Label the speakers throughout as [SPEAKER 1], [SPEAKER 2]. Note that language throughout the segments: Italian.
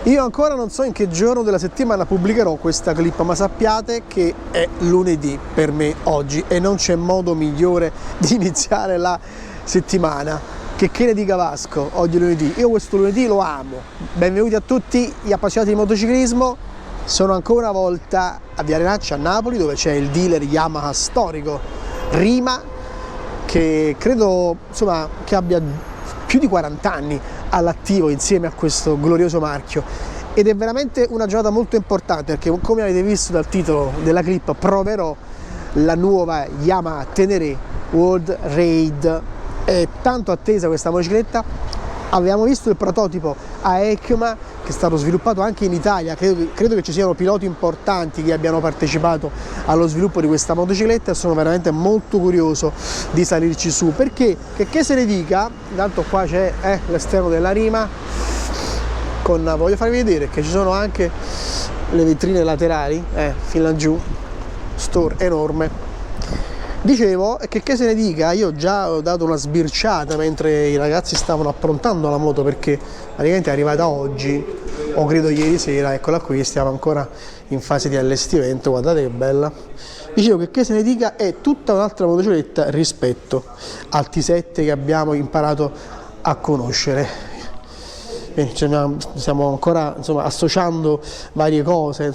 [SPEAKER 1] Io ancora non so in che giorno della settimana pubblicherò questa clip, ma sappiate che è lunedì per me oggi e non c'è modo migliore di iniziare la settimana. Che ne dica Vasco, oggi è lunedì, io questo lunedì lo amo. Benvenuti a tutti gli appassionati di motociclismo. Sono ancora una volta a Via Renaccia a Napoli, dove c'è il dealer Yamaha storico Rima, che credo insomma che abbia più di 40 anni all'attivo insieme a questo glorioso marchio, ed è veramente una giornata molto importante perché, come avete visto dal titolo della clip, proverò la nuova Yamaha Tenere World Raid. È tanto attesa questa motocicletta. Avevamo visto il prototipo a EICMA, che è stato sviluppato anche in Italia. Credo che ci siano piloti importanti che abbiano partecipato allo sviluppo di questa motocicletta e sono veramente molto curioso di salirci su, perché che se ne dica, intanto qua c'è l'esterno della Rima, voglio farvi vedere che ci sono anche le vetrine laterali, fino laggiù, store enorme. Dicevo che se ne dica, io già ho dato una sbirciata mentre i ragazzi stavano approntando la moto, perché praticamente è arrivata oggi, o credo ieri sera, eccola qui, stiamo ancora in fase di allestimento, guardate che bella. Dicevo che se ne dica, è tutta un'altra motocicletta rispetto al T7 che abbiamo imparato a conoscere. Stiamo ancora associando varie cose,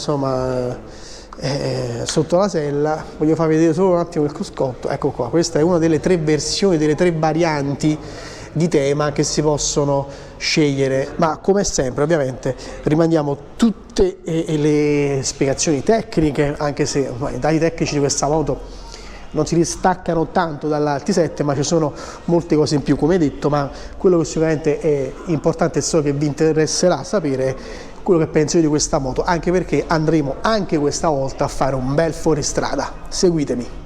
[SPEAKER 1] sotto la sella. Voglio farvi vedere solo un attimo il cruscotto. Ecco qua, questa è una delle 3 versioni, delle 3 varianti di tema che si possono scegliere, ma come sempre ovviamente rimandiamo tutte le spiegazioni tecniche, anche se i dati tecnici di questa moto non si distaccano tanto dalla T7, ma ci sono molte cose in più, come detto. Ma quello che sicuramente è importante e so che vi interesserà sapere quello che penso io di questa moto, anche perché andremo anche questa volta a fare un bel fuoristrada. Seguitemi.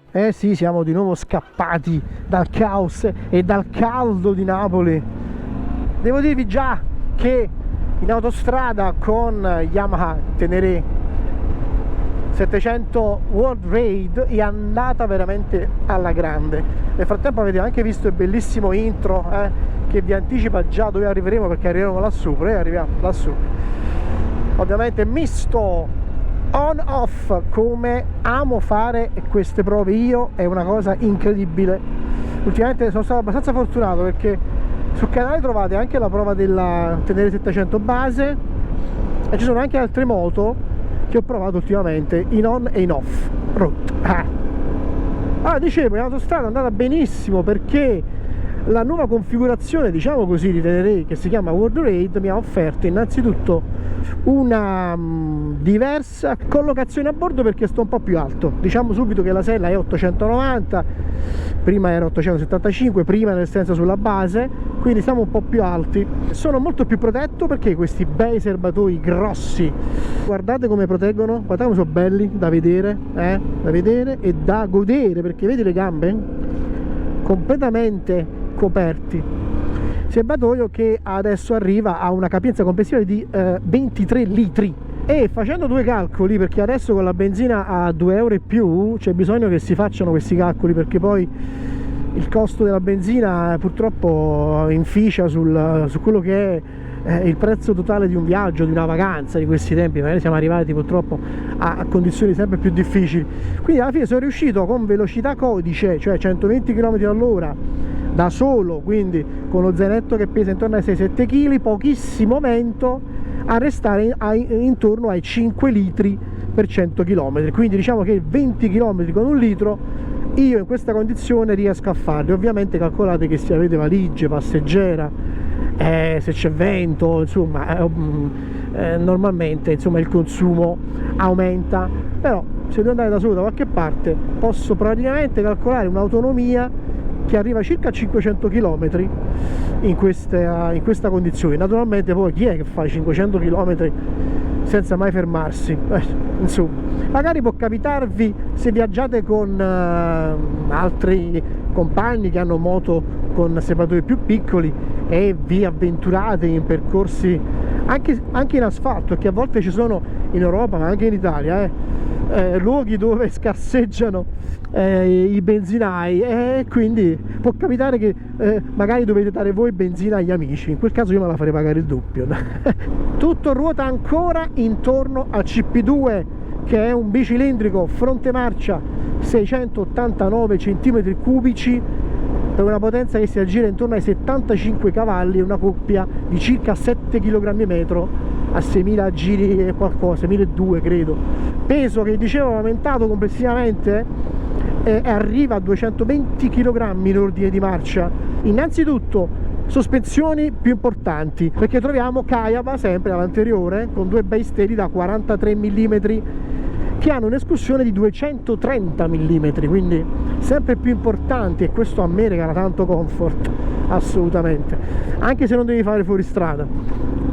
[SPEAKER 1] Eh sì, siamo di nuovo scappati dal caos e dal caldo di Napoli. Devo dirvi già che in autostrada con Yamaha Tenere 700 World Raid è andata veramente alla grande. Nel frattempo avete anche visto il bellissimo intro che vi anticipa già dove arriveremo, perché arriveremo lassù, arriviamo lassù. Ovviamente misto on-off, come amo fare queste prove io, è una cosa incredibile. Ultimamente sono stato abbastanza fortunato perché sul canale trovate anche la prova della Tenere 700 base e ci sono anche altre moto che ho provato ultimamente in on e in off road. Dicevo, in autostrada è andata benissimo perché la nuova configurazione, diciamo così, di Tenere, che si chiama World Raid, mi ha offerto innanzitutto una diversa collocazione a bordo, perché sto un po' più alto. Diciamo subito che la sella è 890, prima era 875, prima nel senso sulla base, quindi siamo un po' più alti. Sono molto più protetto perché questi bei serbatoi grossi, guardate come proteggono, guardate come sono belli da vedere e da godere, perché vedi le gambe completamente coperti. Serbatoio che adesso arriva a una capienza complessiva di 23 litri, e facendo due calcoli, perché adesso con la benzina a 2 euro in più c'è bisogno che si facciano questi calcoli, perché poi il costo della benzina purtroppo inficia su quello che è il prezzo totale di un viaggio, di una vacanza di questi tempi. Magari siamo arrivati purtroppo a condizioni sempre più difficili, quindi alla fine sono riuscito con velocità codice, cioè 120 km/h da solo, quindi con lo zainetto che pesa intorno ai 6-7 kg, pochissimo vento, a restare intorno ai 5 litri per 100 km, quindi diciamo che 20 km con 1 litro io in questa condizione riesco a farli. Ovviamente calcolate che se avete valigie, passeggera, se c'è vento, insomma normalmente insomma il consumo aumenta, però se devo andare da solo da qualche parte posso praticamente calcolare un'autonomia che arriva circa a 500 km in questa condizione. Naturalmente poi chi è che fa 500 km senza mai fermarsi? Insomma, magari può capitarvi se viaggiate con altri compagni che hanno moto con separatori più piccoli e vi avventurate in percorsi anche in asfalto, che a volte ci sono in Europa ma anche in Italia, luoghi dove scarseggiano i benzinai, e quindi può capitare che magari dovete dare voi benzina agli amici. In quel caso io me la farei pagare il doppio. Tutto ruota ancora intorno al CP2, che è un bicilindrico fronte marcia 689 cm3 per una potenza che si aggira intorno ai 75 cavalli e una coppia di circa 7 kg/m a 6.000 giri e qualcosa, 1.200 credo. Peso che dicevo è aumentato complessivamente e arriva a 220 kg in ordine di marcia. Innanzitutto sospensioni più importanti, perché troviamo Kayaba sempre all'anteriore con due bei steli da 43 mm che hanno un'escursione di 230 mm, quindi sempre più importanti, e questo a me regala tanto comfort, assolutamente, anche se non devi fare fuoristrada.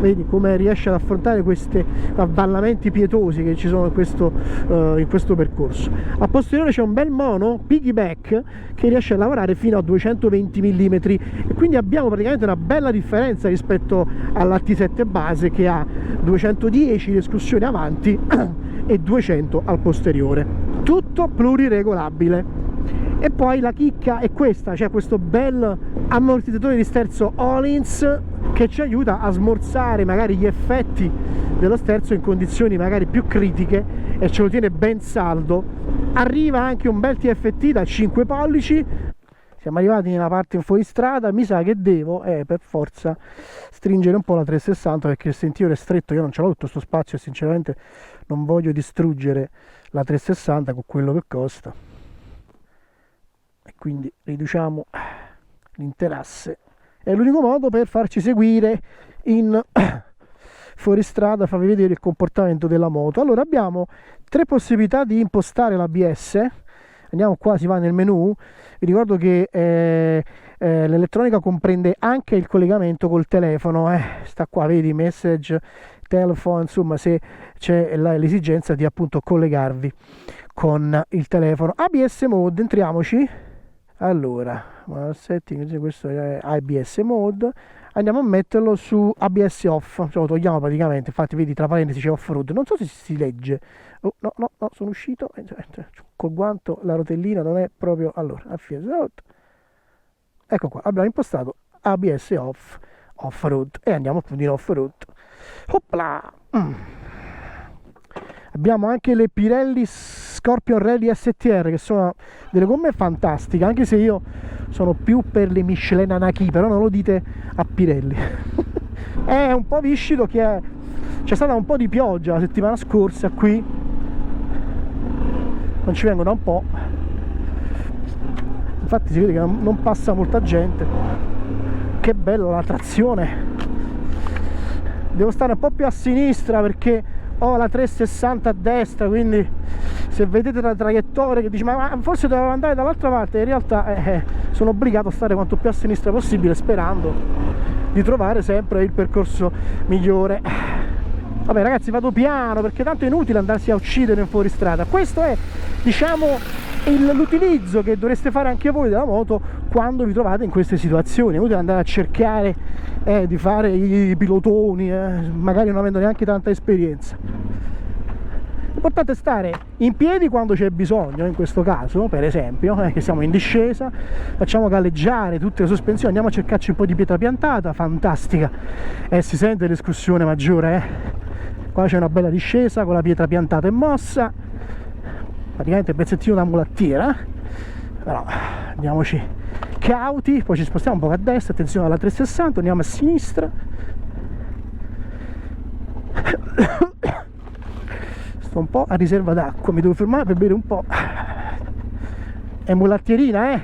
[SPEAKER 1] Vedi come riesce ad affrontare questi avvallamenti pietosi che ci sono in questo percorso. A posteriore c'è un bel mono piggyback che riesce a lavorare fino a 220 mm, e quindi abbiamo praticamente una bella differenza rispetto all'T7 base, che ha 210 di escursione avanti e 200 al posteriore, tutto pluriregolabile. E poi la chicca è questa, c'è questo bel ammortizzatore di sterzo Öhlins che ci aiuta a smorzare magari gli effetti dello sterzo in condizioni magari più critiche e ce lo tiene ben saldo. Arriva anche un bel TFT da 5 pollici. Siamo arrivati nella parte in fuoristrada, mi sa che devo per forza stringere un po' la 360 perché il sentiero è stretto, io non ce l'ho tutto questo spazio e sinceramente non voglio distruggere la 360 con quello che costa, e quindi riduciamo l'interasse. È l'unico modo per farci seguire in fuoristrada, farvi vedere il comportamento della moto. Allora abbiamo 3 possibilità di impostare l'ABS. Andiamo qua, si va nel menu. Vi ricordo che l'elettronica comprende anche il collegamento col telefono, sta qua, vedi, message, telephone, insomma, se c'è l'esigenza di appunto collegarvi con il telefono. ABS mode, entriamoci. Allora, setting, questo è ABS mode, andiamo a metterlo su ABS off, cioè lo togliamo praticamente, infatti vedi tra parentesi c'è off road, non so se si legge, no, sono uscito, col guanto la rotellina non è proprio, allora, ecco qua, abbiamo impostato ABS off road e andiamo appunto in off road. Opla! Abbiamo anche le Pirelli Scorpion Rally STR, che sono delle gomme fantastiche, anche se io sono più per le Michelin Anaki, però non lo dite a Pirelli. È un po' viscido, che c'è stata un po' di pioggia la settimana scorsa qui, non ci vengo da un po', infatti si vede che non passa molta gente. Che bella la trazione, devo stare un po' più a sinistra perché ho la 360 a destra, quindi se vedete la traiettoria che dici ma forse dovevo andare dall'altra parte, in realtà sono obbligato a stare quanto più a sinistra possibile, sperando di trovare sempre il percorso migliore. Vabbè ragazzi, vado piano perché tanto è inutile andarsi a uccidere in fuoristrada. Questo è, diciamo, l'utilizzo che dovreste fare anche voi della moto quando vi trovate in queste situazioni. È inutile andare a cercare di fare i pilotoni, magari non avendo neanche tanta esperienza. L'importante è stare in piedi quando c'è bisogno, in questo caso per esempio che siamo in discesa, facciamo galleggiare tutte le sospensioni, andiamo a cercarci un po' di pietra piantata, fantastica, e si sente l'escursione maggiore. Qua c'è una bella discesa con la pietra piantata e mossa, praticamente un pezzettino da mulattiera, però andiamoci cauti. Poi ci spostiamo un po' a destra, attenzione alla 360, andiamo a sinistra. Sto un po' a riserva d'acqua, mi devo fermare per bere un po'. È mulattierina,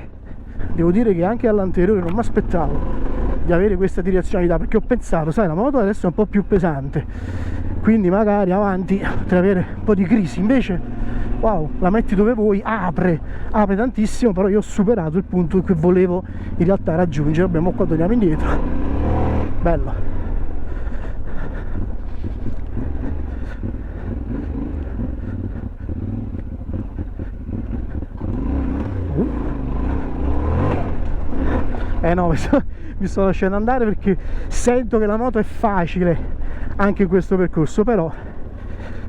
[SPEAKER 1] devo dire che anche all'anteriore non mi aspettavo di avere questa direzionalità, perché ho pensato, sai, la moto adesso è un po' più pesante, quindi magari avanti potrei avere un po' di crisi. Invece wow, la metti dove vuoi, apre tantissimo, però io ho superato il punto che volevo in realtà raggiungere. Abbiamo qua, torniamo indietro, bello. No, mi sto lasciando andare perché sento che la moto è facile anche in questo percorso, però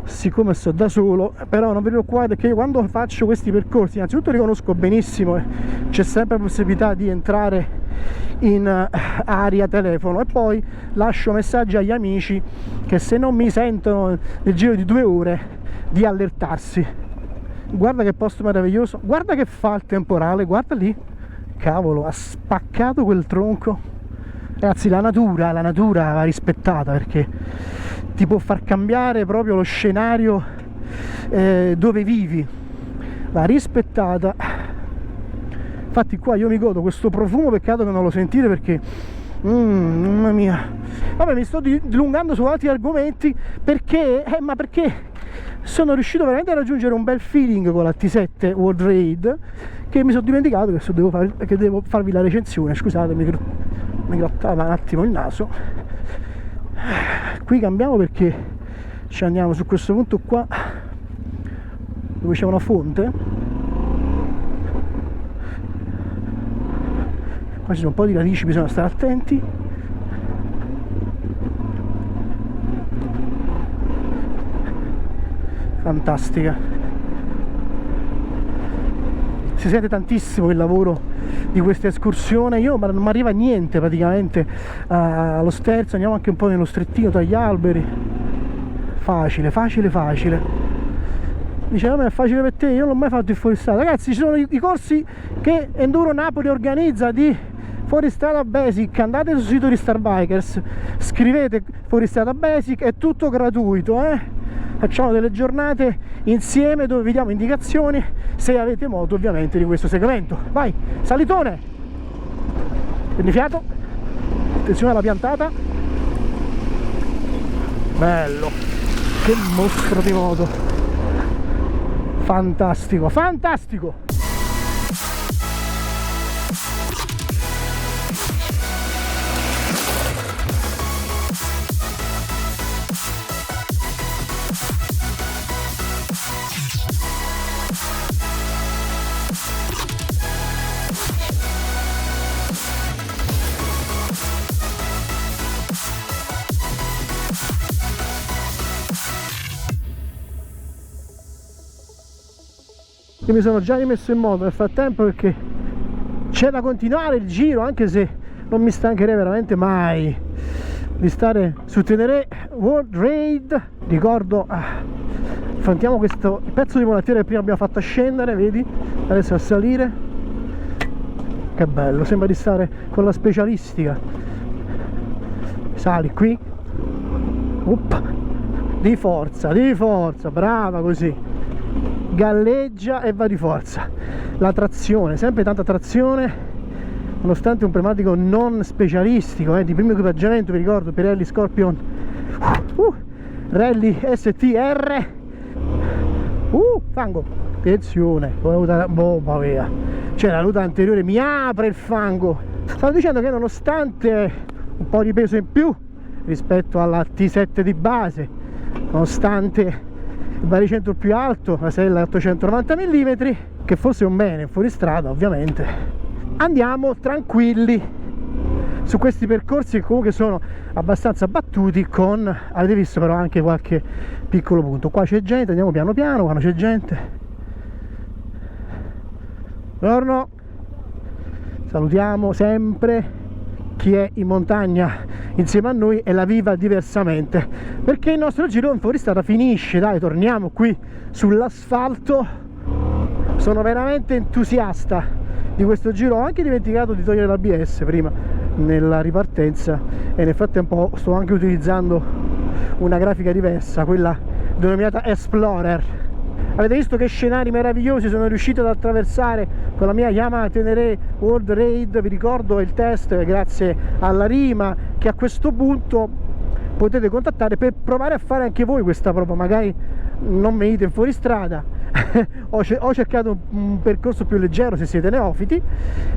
[SPEAKER 1] siccome sto da solo, però non vi preoccupate, perché io quando faccio questi percorsi innanzitutto riconosco benissimo, c'è sempre la possibilità di entrare in area telefono, e poi lascio messaggi agli amici che se non mi sentono nel giro di 2 ore di allertarsi. Guarda che posto meraviglioso, guarda che fa il temporale, guarda lì, cavolo, ha spaccato quel tronco. Ragazzi, la natura va rispettata, perché ti può far cambiare proprio lo scenario dove vivi, va rispettata. Infatti qua io mi godo questo profumo, peccato che non lo sentite perché mamma mia. Vabbè, mi sto dilungando su altri argomenti perché sono riuscito veramente a raggiungere un bel feeling con la T7 World Raid, che mi sono dimenticato che devo farvi la recensione. Scusate, mi grattava un attimo il naso. Qui cambiamo perché ci andiamo su questo punto qua dove c'è una fonte. Qua ci sono un po' di radici, bisogna stare attenti. Fantastica, si sente tantissimo il lavoro di questa escursione. Io non mi arriva niente praticamente allo sterzo, andiamo anche un po' nello strettino tra gli alberi. Facile. Diceva, è facile per te, io non l'ho mai fatto il fuoristrada. Ragazzi, ci sono i corsi che Enduro Napoli organizza di fuoristrada basic, andate sul sito di Starbikers, scrivete fuoristrada basic, è tutto gratuito, Facciamo delle giornate insieme dove vi diamo indicazioni, se avete moto ovviamente, di questo segmento. Vai, salitone, prendi fiato, attenzione alla piantata, bello, che mostro di moto, fantastico. Io mi sono già rimesso in moto nel frattempo perché c'è da continuare il giro, anche se non mi stancherei veramente mai di stare su Tenere World Raid. Ricordo, affrontiamo questo pezzo di mulattiera che prima abbiamo fatto scendere, vedi? Adesso a salire, che bello, sembra di stare con la specialistica. Sali qui, di forza, brava, così galleggia e va di forza. La trazione, sempre tanta trazione, nonostante un pneumatico non specialistico, di primo equipaggiamento. Vi ricordo Pirelli Scorpion Rally STR. Fango, attenzione, bomba via, cioè la ruota anteriore mi apre il fango. Stavo dicendo che nonostante un po' di peso in più rispetto alla T7 di base, nonostante il baricentro più alto, la sella 890 mm, che forse è un bene fuori strada ovviamente, andiamo tranquilli su questi percorsi che comunque sono abbastanza battuti, con, avete visto però, anche qualche piccolo punto. Qua c'è gente, andiamo piano piano quando c'è gente. Buongiorno, salutiamo sempre chi è in montagna insieme a noi e la viva diversamente, perché il nostro giro in fuoristrada finisce. Dai, torniamo qui sull'asfalto. Sono veramente entusiasta di questo giro. Ho anche dimenticato di togliere l'ABS prima nella ripartenza, e nel frattempo sto anche utilizzando una grafica diversa, quella denominata Explorer. Avete visto che scenari meravigliosi sono riuscito ad attraversare con la mia Yamaha Tenere World Raid. Vi ricordo il test grazie alla Rima, che a questo punto potete contattare per provare a fare anche voi questa prova. Magari non venite in fuoristrada, ho cercato un percorso più leggero se siete neofiti.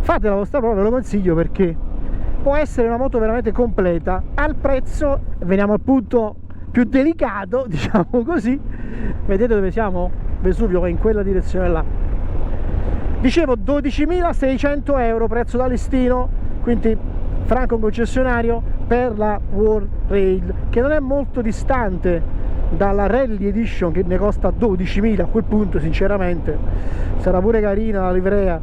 [SPEAKER 1] Fate la vostra prova, ve lo consiglio, perché può essere una moto veramente completa al prezzo. Veniamo al punto più delicato, diciamo così. Vedete dove siamo? Vesuvio va in quella direzione là. Dicevo 12.600 euro prezzo da listino, quindi franco concessionario per la World Raid, che non è molto distante dalla Rally Edition che ne costa 12.000. A quel punto sinceramente sarà pure carina la livrea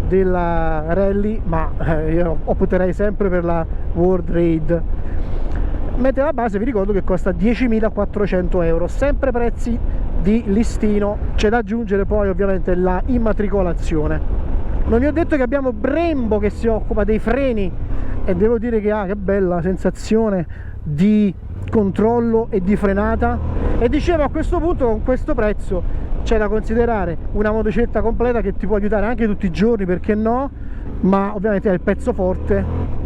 [SPEAKER 1] della Rally, ma io opterei sempre per la World Raid. Mentre la base vi ricordo che costa 10.400 euro, sempre prezzi di listino. C'è da aggiungere poi ovviamente la immatricolazione. Non vi ho detto che abbiamo Brembo che si occupa dei freni, e devo dire che bella sensazione di controllo e di frenata. E dicevo, a questo punto con questo prezzo c'è da considerare una motocicletta completa che ti può aiutare anche tutti i giorni, perché no, ma ovviamente è il pezzo forte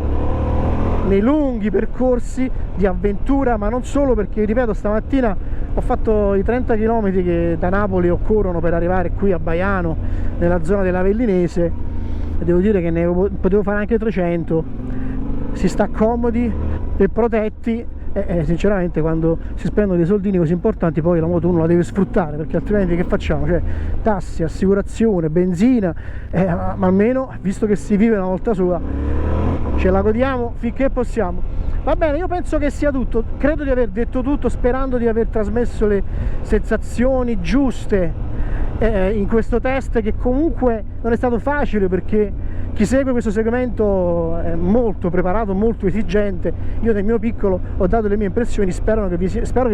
[SPEAKER 1] nei lunghi percorsi di avventura, ma non solo, perché ripeto, stamattina ho fatto i 30 km che da Napoli occorrono per arrivare qui a Baiano, nella zona dell'Avellinese, e devo dire che ne potevo fare anche 300. Si sta comodi e protetti, e sinceramente quando si spendono dei soldini così importanti poi la moto uno la deve sfruttare, perché altrimenti che facciamo? Cioè tasse, assicurazione, benzina, ma almeno, visto che si vive una volta sola, ce la godiamo finché possiamo. Va bene, io penso che sia tutto, credo di aver detto tutto, sperando di aver trasmesso le sensazioni giuste in questo test, che comunque non è stato facile, perché chi segue questo segmento è molto preparato, molto esigente. Io nel mio piccolo ho dato le mie impressioni, spero che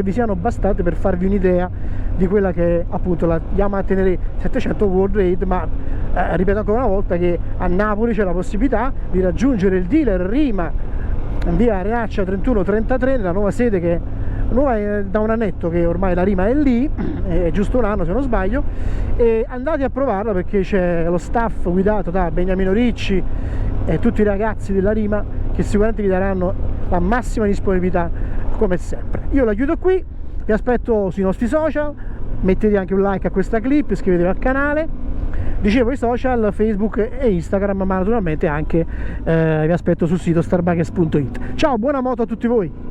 [SPEAKER 1] vi siano bastate per farvi un'idea di quella che è appunto la Yamaha Tenere 700 World Raid. Ma ripeto ancora una volta che a Napoli c'è la possibilità di raggiungere il dealer Rima in via Renaccia 3133, nella nuova sede, che nuova è da un annetto che ormai la Rima è lì, è giusto un anno se non sbaglio, e andate a provarla perché c'è lo staff guidato da Beniamino Ricci e tutti i ragazzi della Rima che sicuramente vi daranno la massima disponibilità come sempre. Io la chiudo qui, vi aspetto sui nostri social, mettete anche un like a questa clip, iscrivetevi al canale. Dicevo i social, Facebook e Instagram, ma naturalmente anche vi aspetto sul sito starbikers.it. Ciao, buona moto a tutti voi!